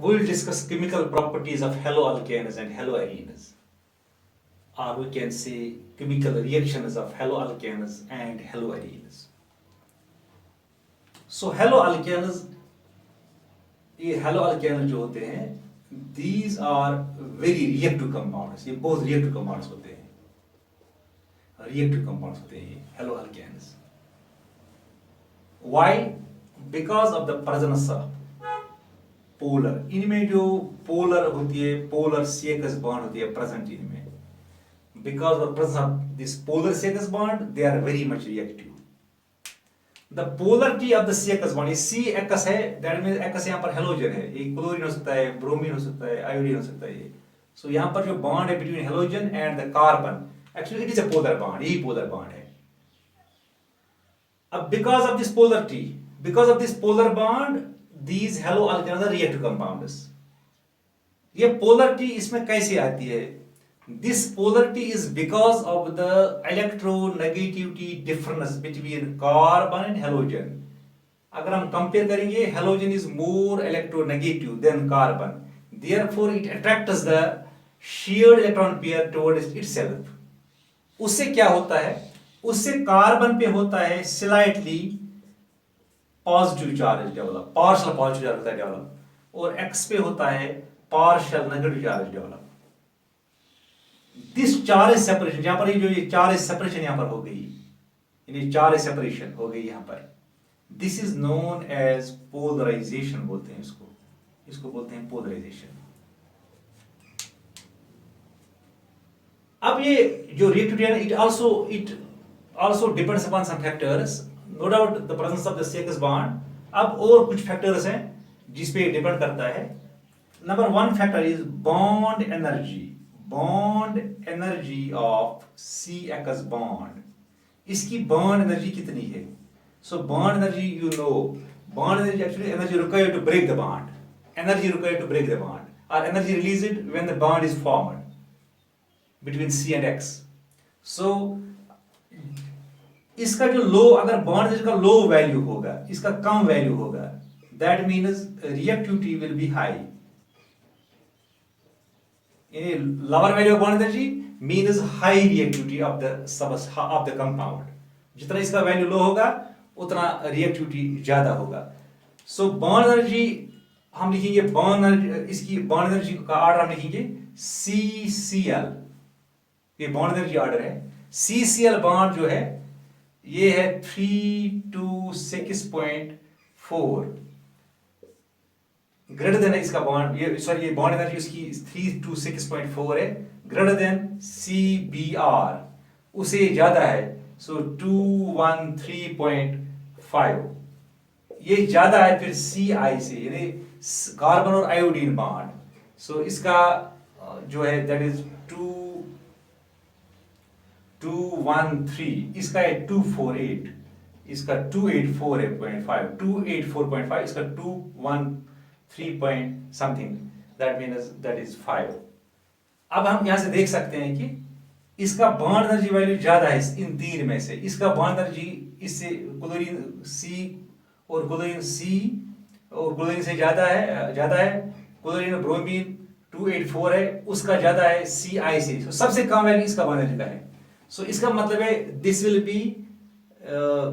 we will discuss chemical properties of haloalkanes and haloarenes, or we can say chemical reactions of haloalkanes and haloarenes. So haloalkanes, ये haloalkanes जो होते हैं, these are very reactive compounds. ये बहुत reactive compounds होते हैं. Reactive compounds होते हैं ये haloalkanes. Why? Because of the presence of polar. इनमें जो polar होती है, polar CH bond होती है present इनमें. Because of the presence of this polar CH bond, they are very much reactive. The polarity of the CH bond, ये CX है, that means X यहाँ पर halogen है. ये क्लोरीन हो सकता है, ब्रोमीन हो सकता है, आयोडीन हो सकता है ये. So यहाँ पर जो bond है between halogen and the carbon, actually it is a polar bond. यही polar bond है. अब because of this polar bond, these haloalkanes are reactive compounds. ये polarity इसमें कैसे आती है? This polarity is because of the electronegativity difference between carbon and halogen. अगर हम compare करेंगे, halogen is more electronegative than carbon. Therefore, it attracts the shared electron pair towards itself. उससे क्या होता है? उससे कार्बन पे होता है slightly positive charge develop, partial positive charge होता है develop, और X पे होता है partial negative charge develop. This charge separation, यहाँ पर ये charge separation यहाँ पर हो गई, यानी charge separation हो गई यहाँ पर. This is known as polarization बोलते हैं इसको बोलते हैं polarization. अब ये जो reactivity है, it also depends upon some factors. No doubt the presence of the CH bond. अब और कुछ factors हैं जिस पे depend करता है. Number one factor is bond energy. Bond energy of CH bond. इसकी bond energy कितनी है? So bond energy, you know, bond energy actually energy required to break the bond. Energy required to break the bond, or energy released when the bond is formed between C and X. So इसका जो लो, अगर bond energy का low value होगा, इसका कम value होगा, that means reactivity will be high. Lower value of bond energy means high reactivity of the compound. जितना इसका value low होगा, उतना reactivity ज़्यादा होगा. So bond energy हम लिखेंगे, bond energy, इसकी bond energy का order हम लिखेंगे CCl. ये bond energy order है. CCl bond जो है, ये है 3 to 6.4. ग्रेटर देन इसका बॉन्ड, ये बॉन्ड एनर्जी उसकी 3 to 6.4 है, ग्रेटर देन CBr, उसे ज्यादा है, सो 213.5. ये ज्यादा है फिर CI से, यानी कार्बन और आयोडीन बॉन्ड. सो इसका जो है दैट इज 213, इसका है 248, इसका 284.5, 284.5, इसका 213 point something, that means that is 5. अब हम यहां से देख सकते हैं कि इसका बॉन्ड एनर्जी वैल्यू ज्यादा है इन तीन में से. इसका बॉन्ड एनर्जी इससे क्लोरीन C और क्लोरीन से ज्यादा है. क्लोरीन ब्रोमीन 284 है, उसका ज्यादा है CI से. so, सबसे कम वैल्यू इसका बॉन्ड एनर्जी का है. So इसका मतलब है this will be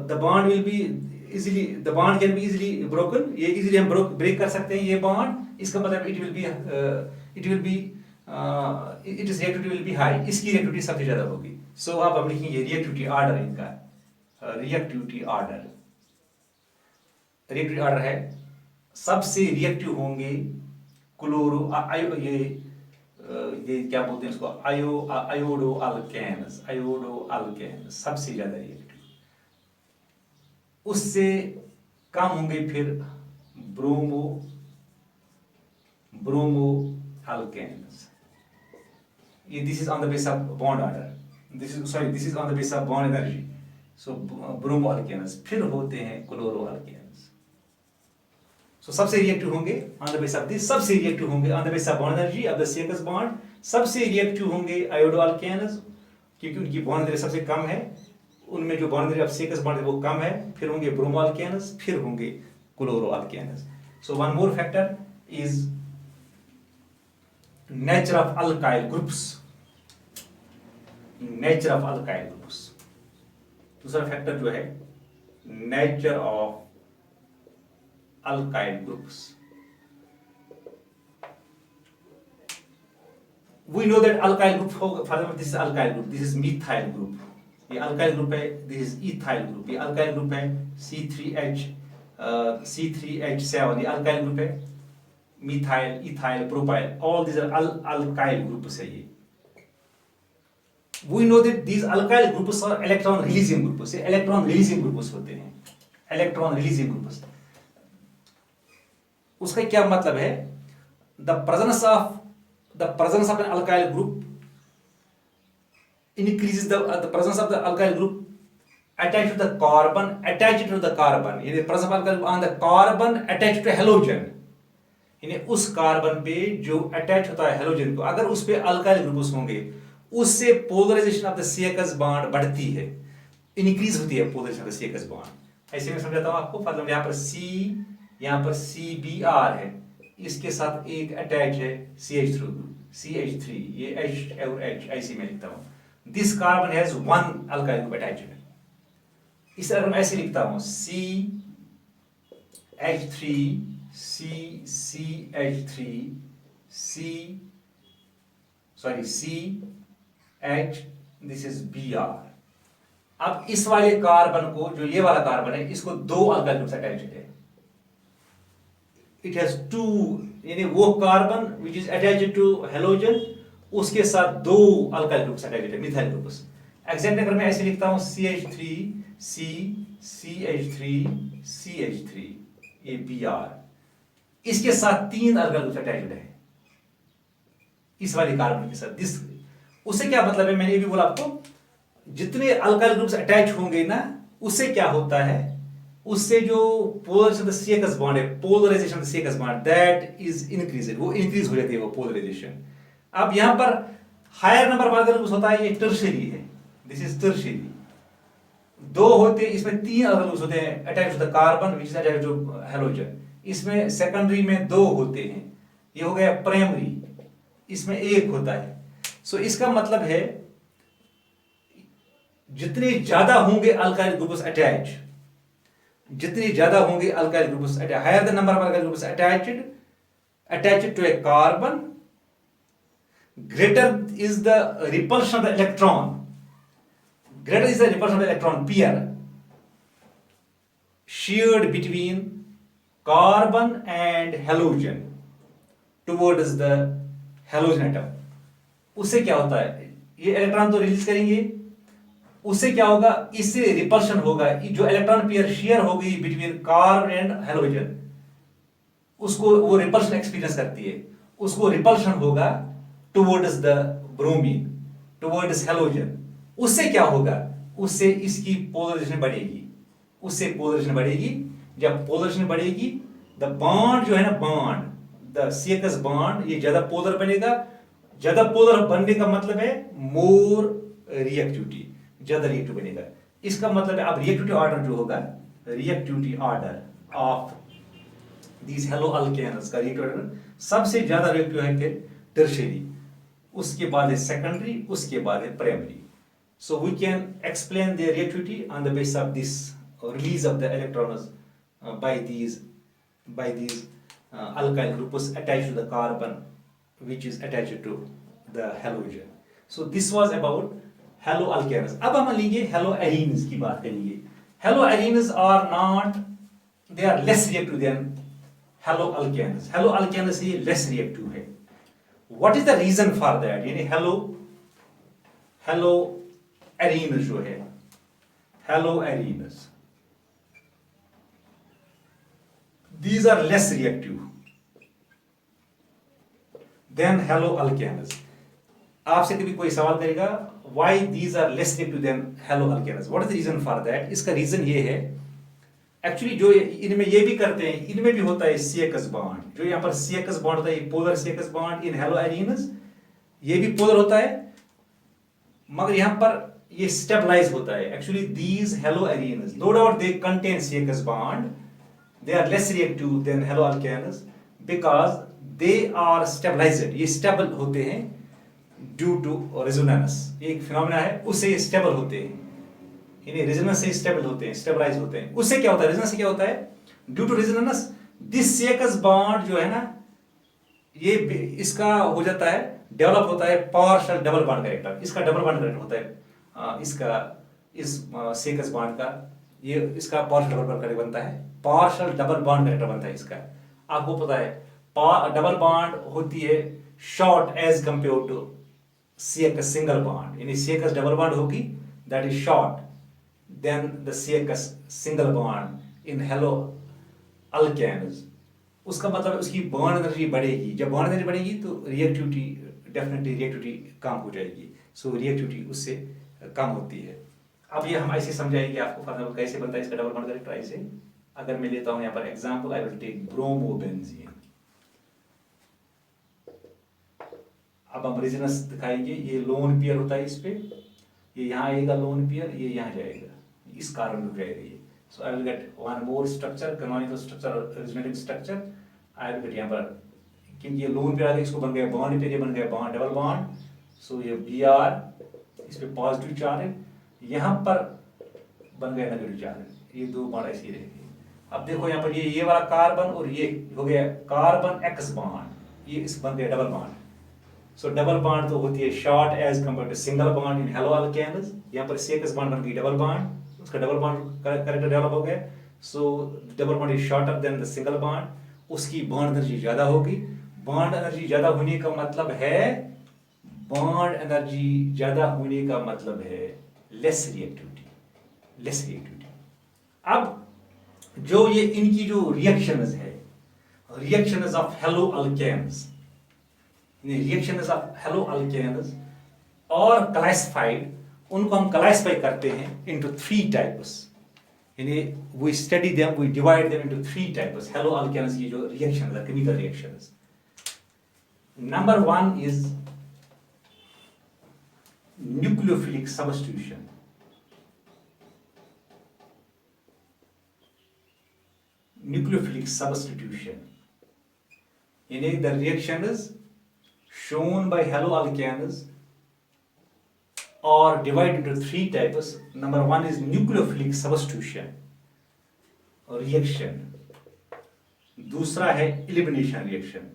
the bond will be easily, the bond can be easily broken. ये easily हम break कर सकते हैं ये bond. इसका मतलब its reactivity will be high. इसकी reactivity सबसे ज़्यादा होगी. So अब हम लिखेंगे reactivity order इनका. Reactivity order है, सबसे reactive होंगे क्लोरो, ये क्या बोलते हैं इसको, आयोडोअल्केन्स सबसे ज्यादा रिएक्टिव. उससे कम होंगे फिर ब्रोमोअल्केन्स. ये this is on the base of bond order, this is on the base of bond energy. So bromoalkanes. फिर होते हैं क्लोरोअल्केन्स. So सबसे रिएक्टिव होंगे on the base of this, सबसे रिएक्टिव होंगे on the base of bond energy of the CH bond. सबसे reactive होंगे iodoalkanes, क्योंकि उनकी बॉन्ड एनर्जी सबसे कम है, उनमें जो bond energy of CH bond है वो कम है. फिर होंगे ब्रोमोअल्केन्स, फिर होंगे chloroalkanes. So one more factor is nature of alkyl groups, nature of alkyl groups. दूसरा फैक्टर जो है nature of alkyl groups. We know that alkyl group, for example, this is alkyl group, this is methyl group, ये alkyl group है, this is ethyl group, ये alkyl group है, C3H7, ये alkyl group है, methyl, ethyl, propyl, all these are alkyl groups है ये। We know that these alkyl groups are electron releasing groups, ये electron releasing groups होते हैं, electron releasing groups। उसका क्या मतलब है? The presence of an alkyl group increases the presence of the alkyl group attached to the carbon, यानी presence of alkyl group on the carbon attached to halogen, यानी उस carbon पे जो attach होता है हेलोजन को, अगर उस पे अल्काइल ग्रुप्स होंगे उससे polarisation of the CH bond बढ़ती है, इंक्रीज होती है polarisation of the CH bond. ऐसे में समझाता हूं आपको, मतलब यहाँ पर C, यहाँ पर CBr है, इसके साथ एक अटैच है CH3, ये H और H, ऐसे में लिखता हूं। This carbon has one alkyl group attached. इसे अगर मैं ऐसे लिखता हूं CH3 CH, this is Br। अब इस वाले कार्बन को, जो ये वाला कार्बन है, इसको दो अल्काइल ग्रुप अटैच्ड है। इट हैज टू, यानी वो carbon which is attached to halogen, उसके साथ दो अल्काइल ग्रुप्स अटैच्ड है, मिथाइल ग्रुप्स। एग्जैक्ट अगर मैं ऐसे लिखता हूं CH3 CH3, ये Br, इसके साथ तीन अल्काइल ग्रुप्स अटैच्ड है इस वाले कार्बन के साथ। दिस, उससे क्या मतलब है? मैंने ये भी बोला आपको, जितने अल्काइल ग्रुप्स अटैच होंगे ना, उससे क्या होता है, उससे जो पोलराइजेशन CH बॉन्ड है, polarization CH bond, that is increased, वो इंक्रीज हो जाती है वो पोलराइजेशन। अब यहां पर higher number of alkyl groups होता है, ये टर्शियरी है, दिस इज टर्शियरी। दो होते हैं, इसमें तीन अल्काइल ग्रुप्स होते हैं attach to the carbon which is attached to halogen. इसमें सेकेंडरी में दो होते हैं, ये हो गया प्राइमरी, इसमें एक होता है। सो इसका मतलब है जितने ज्यादा होंगे अल्काइल ग्रुप्स अटैच, जितने ज्यादा होंगे alkyl groups attach, higher the number of alkyl groups attached to a carbon, greater is the repulsion of the electron, greater is the repulsion of the electron pair shared between carbon and halogen towards the halogen atom। उससे क्या होता है, ये electron तो release करेंगे, उससे क्या होगा, इससे रिपल्शन होगा, जो इलेक्ट्रॉन पेयर शेयर होगी बिटवीन कार्बन एंड हेलोजन, उसको वो रिपल्शन एक्सपीरियंस करती है, उसको रिपल्शन होगा towards the bromine, towards halogen. उससे क्या होगा, उससे इसकी पोलराइजेशन बढ़ेगी, उससे पोलराइजेशन बढ़ेगी। जब पोलराइजेशन बढ़ेगी, द बॉन्ड जो है ना, बॉन्ड, द CH बॉन्ड, ये ज्यादा पोलर बनेगा। ज्यादा पोलर बनने का मतलब है मोर रिएक्टिविटी, ज्यादा रिएक्टिव बनेगा। इसका मतलब है अब रिएक्टिविटी ऑर्डर जो होगा, reactivity order of these haloalkanes का रिएक्टिविटी ऑर्डर सबसे ज्यादा रिएक्टिव है टर्शियरी, उसके बाद है सेकेंडरी, उसके बाद है primary. So we can explain the reactivity on the basis of this release of the electrons by these alkyl groups attached to the carbon which is attached to the halogen। so this was about haloalkanes। अब हम लेंगे haloarenes की बात करेंगे। haloarenes are not, they are less reactive than haloalkanes। haloalkanes ये less reactive है। what is the reason for that? यानी haloarenes जो है, haloarenes these are less reactive than haloalkanes। आपसे कभी कोई सवाल करेगा why these are less reactive than haloalkanes, what is the reason for that? इसका रीजन ये है, एक्चुअली जो इनमें ये भी करते हैं, इनमें भी होता है CH बॉन्ड, जो यहाँ पर CH बॉन्ड होता है, polar CH bond in haloarenes, ये भी पोलर होता है, मगर यहाँ पर ये स्टेबलाइज होता है। Actually these haloarenes, no doubt they contain CH bond, they are less reactive than haloalkanes because they are stabilised, ये स्टेबल होते हैं ड्यू टू रेजोनेंस, एक फिनोमेना है, उससे स्टेबल होते हैं, यानी रेजोनेंस से स्टेबल होते हैं, स्टेबलाइज होते हैं। उससे क्या होता है, रेजोनेंस से क्या होता है, due to resonance this CX bond जो है ना, ये इसका हो जाता है, डेवलप होता है पार्शियल डबल बॉन्ड कैरेक्टर, इसका डबल बॉन्ड कैरेक्टर होता है, इसका इस सेकस बॉन्ड का, ये इसका पार्शियल डबल बॉन्ड कैरेक्टर बनता है, पार्शियल डबल बॉन्ड कैरेक्टर बनता है इसका। आपको पता है डबल बॉन्ड होती है short as compare to CX single bond, यानी सेकस डबल बॉन्ड होगी that is short than the CX single bond in hello alkanes. उसका मतलब है उसकी बॉन्ड एनर्जी बढ़ेगी, जब बॉन्ड एनर्जी बढ़ेगी तो रिएक्टिविटी, डेफिनेटली रिएक्टिविटी कम हो जाएगी, सो रिएक्टिविटी उससे कम होती है। अब ये हम ऐसे समझाएंगे आपको, फॉर एग्जांपल कैसे बनता है इसका डबल बॉन्ड कैरेक्टर ऐसे। अगर मैं लेता हूं यहाँ पर example, I will take bromobenzene. अब हम रेजोनेंस दिखाएंगे, ये लोन पेयर होता है इस पे, ये यहाँ आएगा लोन पेयर, ये यहाँ जाएगा, इस कार्बन में जाएगा ये। So I will get one more structure, canonical structure, resonating structure. I will get यहाँ पर, क्योंकि ये लोन पे आ गया, इसको बन गया बॉन्ड पे, ये बन गया बॉन्ड डबल बॉन्ड, सो ये Br, इस पे पॉजिटिव चार्ज है, यहाँ पर बन गया नेगेटिव चार्ज, ये दो बॉन्ड ऐसे ही रहेंगे। अब देखो यहाँ पर ये वाला कार्बन और ये हो गया कार्बन एक्स बॉन्ड, ये इस बन गया double bond. So double bond तो होती है short as compare to single bond in hello alkanes, यहाँ पर सेकस बॉन्ड बन गई डबल बॉन्ड, उसका डबल बॉन्ड कैरेक्टर डेवलप हो गया, so double bond is shorter than the single bond, उसकी बॉन्ड एनर्जी ज्यादा होगी। बॉन्ड एनर्जी ज्यादा होने का मतलब है, बॉन्ड एनर्जी ज्यादा होने का मतलब है लेस रिएक्टिविटी, लेस रिएक्टिविटी। अब जो ये इनकी जो रिएक्शंस है, reactions of halo alkanes, reactions of halo alkanes और क्लासिफाइड, उनको हम क्लासिफाई करते हैं इनटू थ्री टाइप्स, यानी we study them, we divide them into three types. Halo alkanes की जो रिएक्शन है, chemical reactions, number one is nucleophilic substitution. Nucleophilic substitution यानी the reaction is shown by haloalkanes or divided into three types. Number one is nucleophilic substitution reaction, दूसरा है elimination reaction,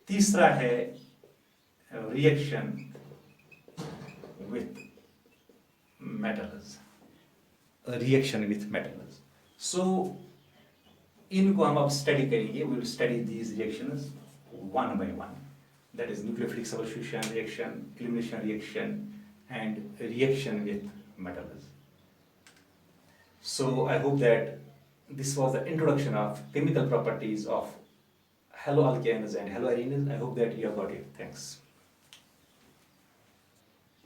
तीसरा है reaction with metals, reaction with metals. So इनको हम अब study करेंगे, we will study these reactions one by one, that is nucleophilic substitution reaction, elimination reaction and reaction with metals. So I hope that this was the introduction of chemical properties of haloalkanes and haloarenes. I hope that you have got it. Thanks.